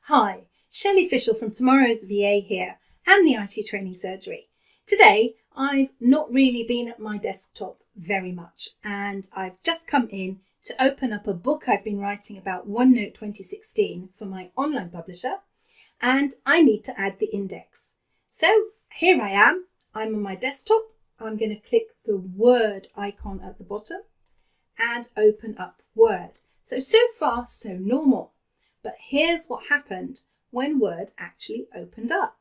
Hi, Shelley Fishel from Tomorrow's VA here and the IT Training Surgery. Today, I've not really been at my desktop very much and I've just come in to open up a book I've been writing about OneNote 2016 for my online publisher, and I need to add the index. So here I am, I'm on my desktop. I'm going to click the Word icon at the bottom and open up Word. So far, so normal. But here's what happened when Word actually opened up.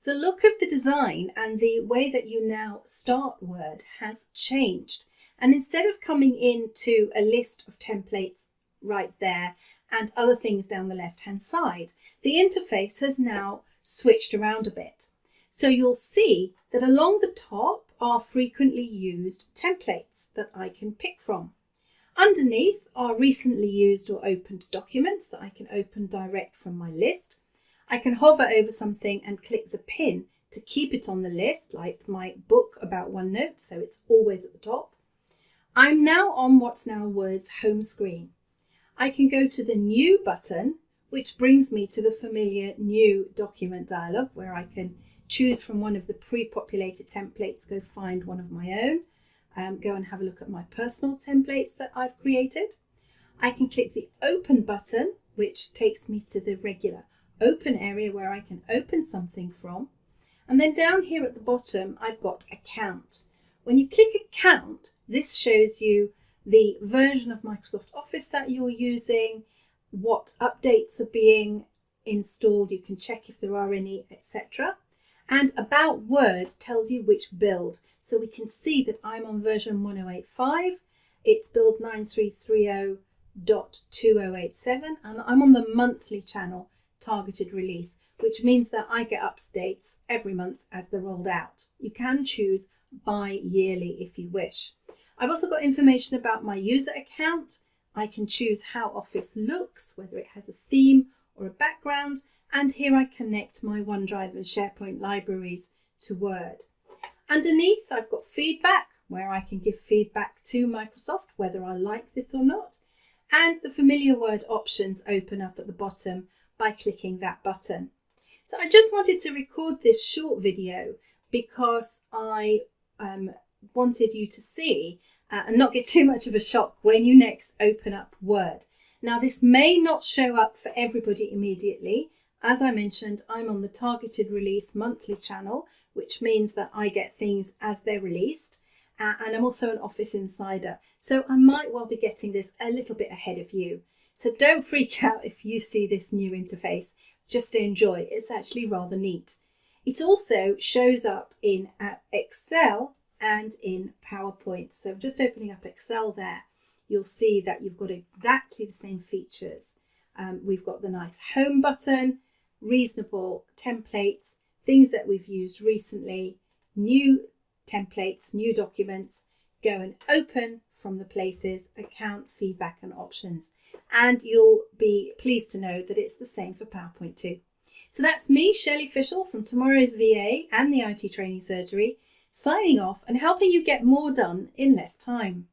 The look of the design and the way that you now start Word has changed. And instead of coming into a list of templates right there and other things down the left-hand side, the interface has now switched around a bit. So you'll see that along the top are frequently used templates that I can pick from. Underneath are recently used or opened documents that I can open direct from my list. I can hover over something and click the pin to keep it on the list, like my book about OneNote, so it's always at the top. I'm now on what's now Word's home screen. I can go to the New button, which brings me to the familiar New document dialog, where I can choose from one of the pre-populated templates, go find one of my own. Go and have a look at my personal templates that I've created. I can click the Open button, which takes me to the regular Open area where I can open something from. And then down here at the bottom, I've got Account. When you click Account, this shows you the version of Microsoft Office that you're using, what updates are being installed, you can check if there are any, etc. And About Word tells you which build. So we can see that I'm on version 1085, it's build 9330.2087, and I'm on the monthly channel targeted release, which means that I get updates every month as they're rolled out. You can choose bi-yearly if you wish. I've also got information about my user account. I can choose how Office looks, whether it has a theme or a background, and here I connect my OneDrive and SharePoint libraries to Word. Underneath, I've got feedback, where I can give feedback to Microsoft, whether I like this or not. And the familiar Word options open up at the bottom by clicking that button. So I just wanted to record this short video because I wanted you to see and not get too much of a shock when you next open up Word. Now, this may not show up for everybody immediately. As I mentioned, I'm on the targeted release monthly channel, which means that I get things as they're released. And I'm also an Office insider, so I might well be getting this a little bit ahead of you. So don't freak out if you see this new interface, just enjoy. It's actually rather neat. It also shows up in Excel and in PowerPoint. So just opening up Excel there, you'll see that you've got exactly the same features. We've got the nice home button, reasonable templates, things that we've used recently, new templates, new documents. Go and open from the places, account, feedback and options. And you'll be pleased to know that it's the same for PowerPoint too. So that's me, Shelley Fishel from Tomorrow's VA and the IT Training Surgery, signing off and helping you get more done in less time.